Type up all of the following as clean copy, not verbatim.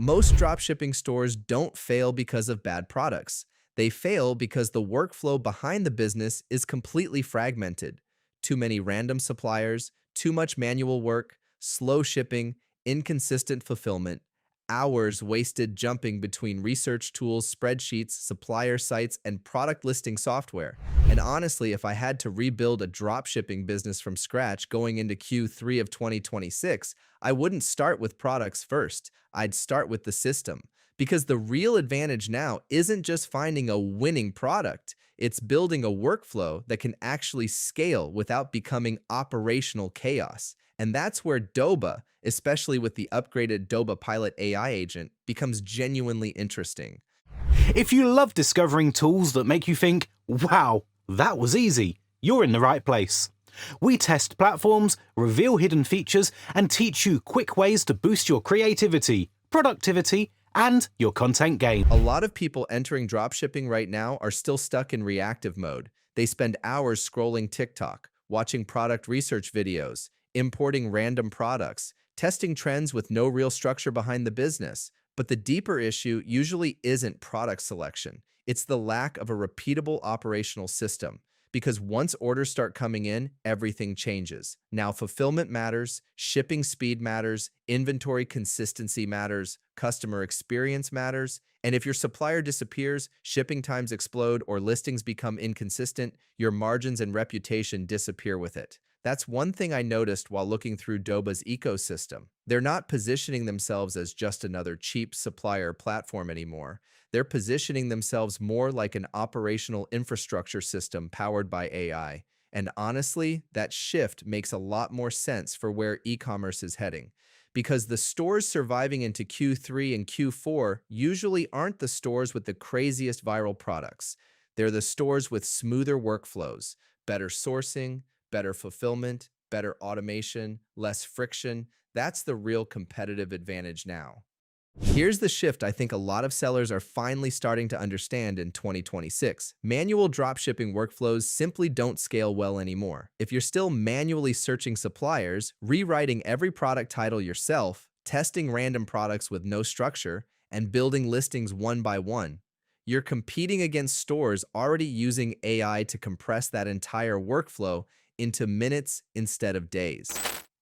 Most dropshipping stores don't fail because of bad products. They fail because the workflow behind the business is completely fragmented. Too many random suppliers, too much manual work, slow shipping, inconsistent fulfillment, hours wasted jumping between research tools, spreadsheets, supplier sites, and product listing software. And honestly, if I had to rebuild a dropshipping business from scratch going into Q3 of 2026, I wouldn't start with products first. I'd start with the system. Because the real advantage now isn't just finding a winning product, it's building a workflow that can actually scale without becoming operational chaos. And that's where Doba, especially with the upgraded Doba Pilot AI agent, becomes genuinely interesting. If you love discovering tools that make you think, wow, that was easy, you're in the right place. We test platforms, reveal hidden features, and teach you quick ways to boost your creativity, productivity, and your content game. A lot of people entering dropshipping right now are still stuck in reactive mode. They spend hours scrolling TikTok, watching product research videos, importing random products, testing trends with no real structure behind the business. But the deeper issue usually isn't product selection. It's the lack of a repeatable operational system. Because once orders start coming in, everything changes. Now fulfillment matters, shipping speed matters, inventory consistency matters, customer experience matters, and if your supplier disappears, shipping times explode, or listings become inconsistent, your margins and reputation disappear with it. That's one thing I noticed while looking through Doba's ecosystem. They're not positioning themselves as just another cheap supplier platform anymore. They're positioning themselves more like an operational infrastructure system powered by AI. And honestly, that shift makes a lot more sense for where e-commerce is heading. Because the stores surviving into Q3 and Q4 usually aren't the stores with the craziest viral products. They're the stores with smoother workflows, better sourcing, better fulfillment, better automation, less friction. That's the real competitive advantage now. Here's the shift I think a lot of sellers are finally starting to understand in 2026. Manual dropshipping workflows simply don't scale well anymore. If you're still manually searching suppliers, rewriting every product title yourself, testing random products with no structure, and building listings one by one, you're competing against stores already using AI to compress that entire workflow into minutes instead of days.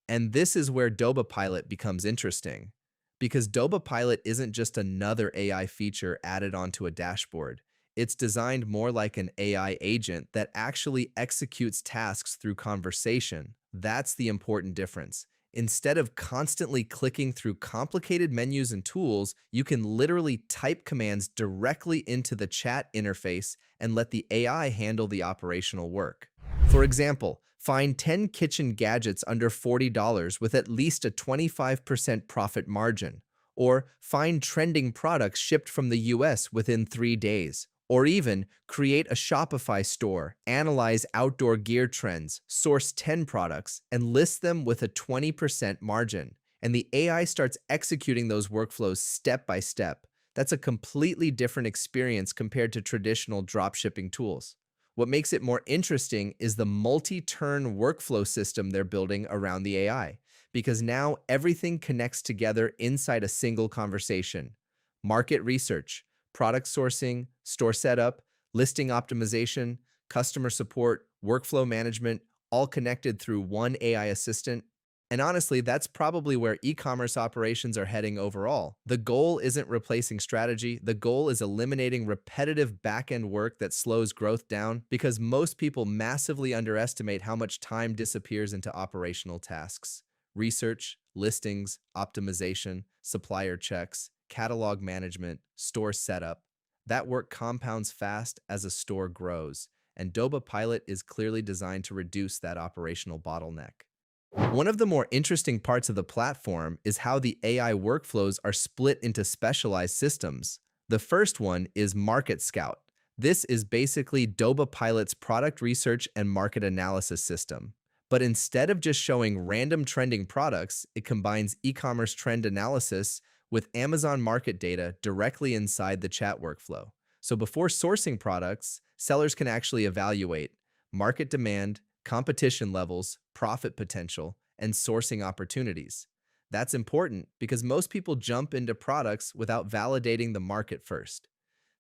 And this is where Doba Pilot becomes interesting. Because Doba Pilot isn't just another AI feature added onto a dashboard. It's designed more like an AI agent that actually executes tasks through conversation. That's the important difference. Instead of constantly clicking through complicated menus and tools, you can literally type commands directly into the chat interface and let the AI handle the operational work. For example, find 10 kitchen gadgets under $40 with at least a 25% profit margin. Or find trending products shipped from the US within 3 days. Or even create a Shopify store, analyze outdoor gear trends, source 10 products, and list them with a 20% margin. And the AI starts executing those workflows step by step. That's a completely different experience compared to traditional dropshipping tools. What makes it more interesting is the multi-turn workflow system they're building around the AI, because now everything connects together inside a single conversation. Market research, product sourcing, store setup, listing optimization, customer support, workflow management, all connected through one AI assistant. And honestly, that's probably where e-commerce operations are heading overall. The goal isn't replacing strategy. The goal is eliminating repetitive back-end work that slows growth down, because most people massively underestimate how much time disappears into operational tasks. Research, listings, optimization, supplier checks, catalog management, store setup. That work compounds fast as a store grows, and Doba Pilot is clearly designed to reduce that operational bottleneck. One of the more interesting parts of the platform is how the AI workflows are split into specialized systems. The first one is Market Scout. This is basically Doba Pilot's product research and market analysis system. But instead of just showing random trending products, it combines e-commerce trend analysis with Amazon market data directly inside the chat workflow. So before sourcing products, sellers can actually evaluate market demand, competition levels, profit potential, and sourcing opportunities. That's important because most people jump into products without validating the market first.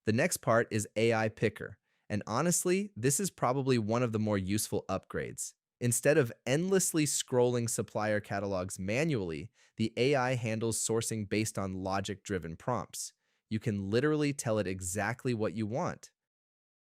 The next part is AI Picker, and honestly, this is probably one of the more useful upgrades. Instead of endlessly scrolling supplier catalogs manually, the AI handles sourcing based on logic-driven prompts. You can literally tell it exactly what you want.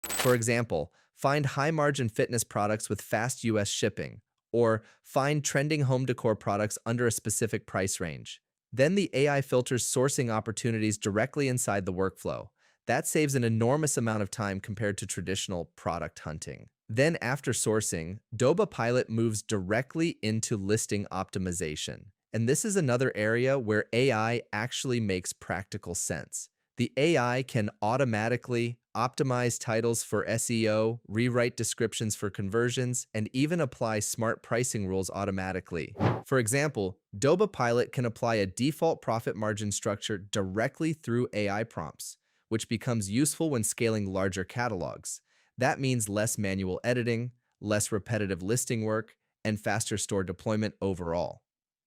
For example, find high-margin fitness products with fast US shipping, or find trending home decor products under a specific price range. Then the AI filters sourcing opportunities directly inside the workflow. That saves an enormous amount of time compared to traditional product hunting. Then after sourcing, Doba Pilot moves directly into listing optimization. And this is another area where AI actually makes practical sense. The AI can automatically optimize titles for SEO, rewrite descriptions for conversions, and even apply smart pricing rules automatically. For example, Doba Pilot can apply a default profit margin structure directly through AI prompts, which becomes useful when scaling larger catalogs. That means less manual editing, less repetitive listing work, and faster store deployment overall.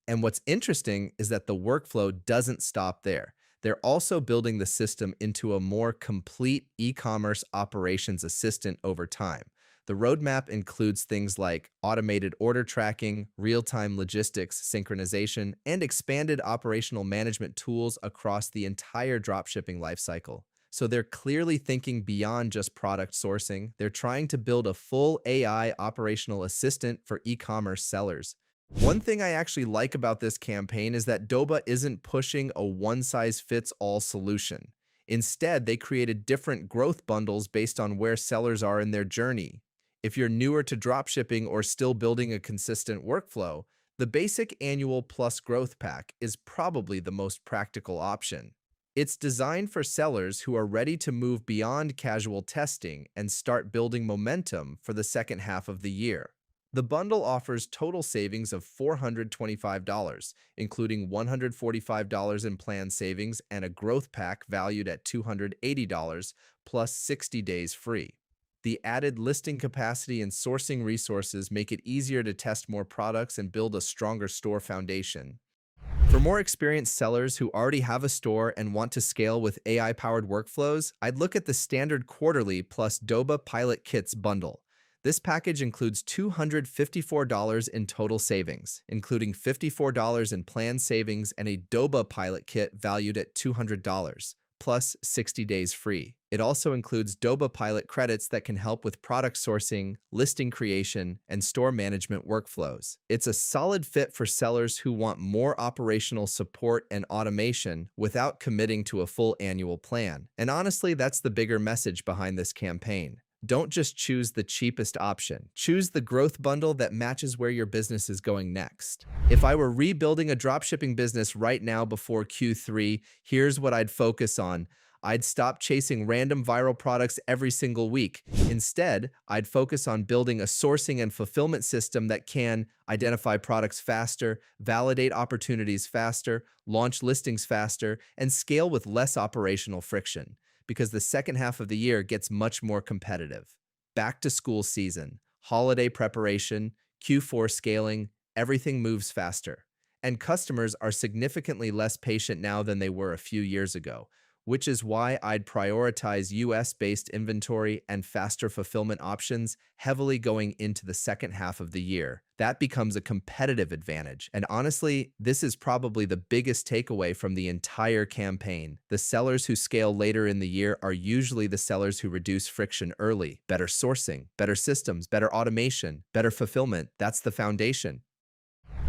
And what's interesting is that the workflow doesn't stop there. They're also building the system into a more complete e-commerce operations assistant over time. The roadmap includes things like automated order tracking, real-time logistics synchronization, and expanded operational management tools across the entire dropshipping lifecycle. So they're clearly thinking beyond just product sourcing. They're trying to build a full AI operational assistant for e-commerce sellers. One thing I actually like about this campaign is that Doba isn't pushing a one-size-fits-all solution. Instead, they created different growth bundles based on where sellers are in their journey. If you're newer to dropshipping or still building a consistent workflow, the basic annual plus growth pack is probably the most practical option. It's designed for sellers who are ready to move beyond casual testing and start building momentum for the second half of the year. The bundle offers total savings of $425, including $145 in planned savings and a growth pack valued at $280 plus 60 days free. The added listing capacity and sourcing resources make it easier to test more products and build a stronger store foundation. For more experienced sellers who already have a store and want to scale with AI-powered workflows, I'd look at the standard quarterly plus Doba Pilot Kits bundle. This package includes $254 in total savings, including $54 in planned savings and a Doba Pilot Kit valued at $200, plus 60 days free. It also includes Doba Pilot credits that can help with product sourcing, listing creation, and store management workflows. It's a solid fit for sellers who want more operational support and automation without committing to a full annual plan. And honestly, that's the bigger message behind this campaign. Don't just choose the cheapest option. Choose the growth bundle that matches where your business is going next. If I were rebuilding a dropshipping business right now before Q3, here's what I'd focus on. I'd stop chasing random viral products every single week. Instead, I'd focus on building a sourcing and fulfillment system that can identify products faster, validate opportunities faster, launch listings faster, and scale with less operational friction, because the second half of the year gets much more competitive. Back to school season, holiday preparation, Q4 scaling, everything moves faster. And customers are significantly less patient now than they were a few years ago, which is why I'd prioritize US-based inventory and faster fulfillment options heavily going into the second half of the year. That becomes a competitive advantage. And honestly, this is probably the biggest takeaway from the entire campaign. The sellers who scale later in the year are usually the sellers who reduce friction early. Better sourcing, better systems, better automation, better fulfillment. That's the foundation.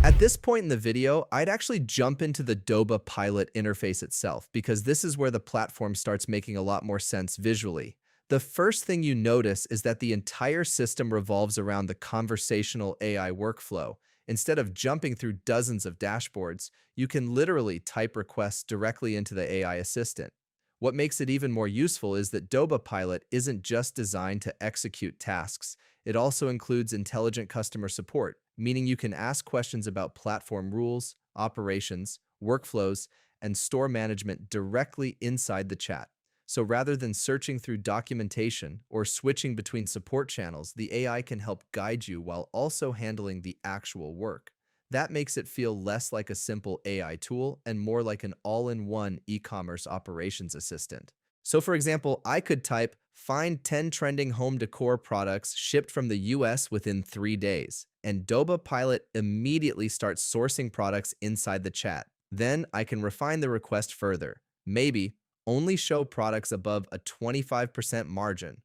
At this point in the video, I'd actually jump into the Doba Pilot interface itself, because this is where the platform starts making a lot more sense visually. The first thing you notice is that the entire system revolves around the conversational AI workflow. Instead of jumping through dozens of dashboards, you can literally type requests directly into the AI assistant. What makes it even more useful is that Doba Pilot isn't just designed to execute tasks. It also includes intelligent customer support, meaning you can ask questions about platform rules, operations, workflows, and store management directly inside the chat. So rather than searching through documentation or switching between support channels, the AI can help guide you while also handling the actual work. That makes it feel less like a simple AI tool and more like an all-in-one e-commerce operations assistant. So for example, I could type, find 10 trending home decor products shipped from the US within 3 days, and Doba Pilot immediately starts sourcing products inside the chat. Then I can refine the request further. Maybe only show products above a 25% margin,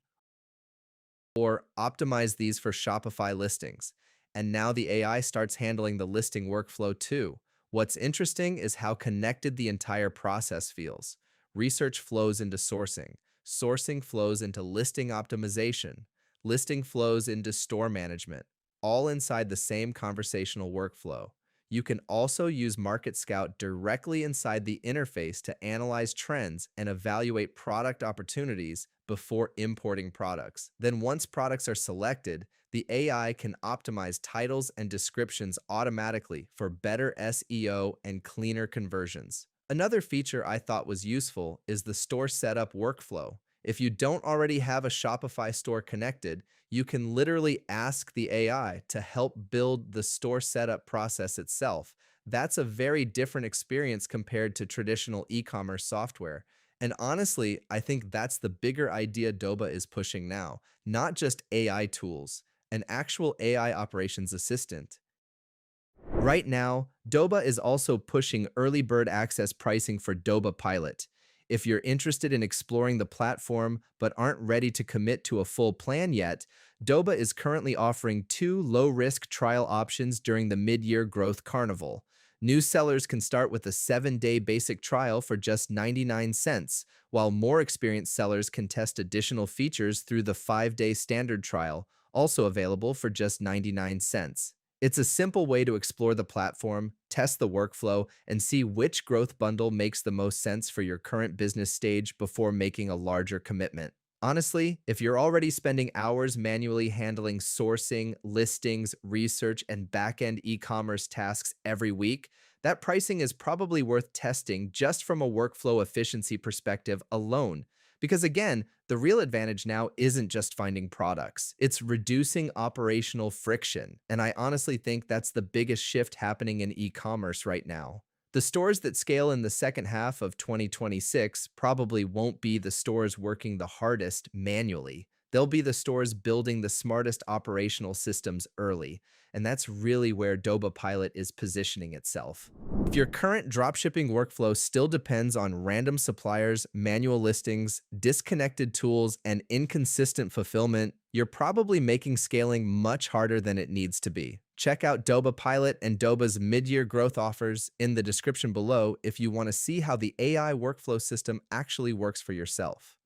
or optimize these for Shopify listings. And now the AI starts handling the listing workflow too. What's interesting is how connected the entire process feels. Research flows into sourcing, sourcing flows into listing optimization, listing flows into store management, all inside the same conversational workflow. You can also use Market Scout directly inside the interface to analyze trends and evaluate product opportunities before importing products. Then once products are selected, the AI can optimize titles and descriptions automatically for better SEO and cleaner conversions. Another feature I thought was useful is the store setup workflow. If you don't already have a Shopify store connected, you can literally ask the AI to help build the store setup process itself. That's a very different experience compared to traditional e-commerce software. And honestly, I think that's the bigger idea Doba is pushing now, not just AI tools, an actual AI operations assistant. Right now, Doba is also pushing early bird access pricing for Doba Pilot. If you're interested in exploring the platform but aren't ready to commit to a full plan yet, Doba is currently offering 2 low-risk trial options during the mid-year Growth Carnival. New sellers can start with a 7-day basic trial for just 99 cents, while more experienced sellers can test additional features through the 5-day standard trial, also available for just 99 cents. It's a simple way to explore the platform, test the workflow, and see which growth bundle makes the most sense for your current business stage before making a larger commitment. Honestly, if you're already spending hours manually handling sourcing, listings, research, and backend e-commerce tasks every week, that pricing is probably worth testing just from a workflow efficiency perspective alone. Because again, the real advantage now isn't just finding products, it's reducing operational friction. And I honestly think that's the biggest shift happening in e-commerce right now. The stores that scale in the second half of 2026 probably won't be the stores working the hardest manually. They'll be the stores building the smartest operational systems early. And that's really where Doba Pilot is positioning itself. If your current dropshipping workflow still depends on random suppliers, manual listings, disconnected tools, and inconsistent fulfillment, you're probably making scaling much harder than it needs to be. Check out Doba Pilot and Doba's mid-year growth offers in the description below if you want to see how the AI workflow system actually works for yourself.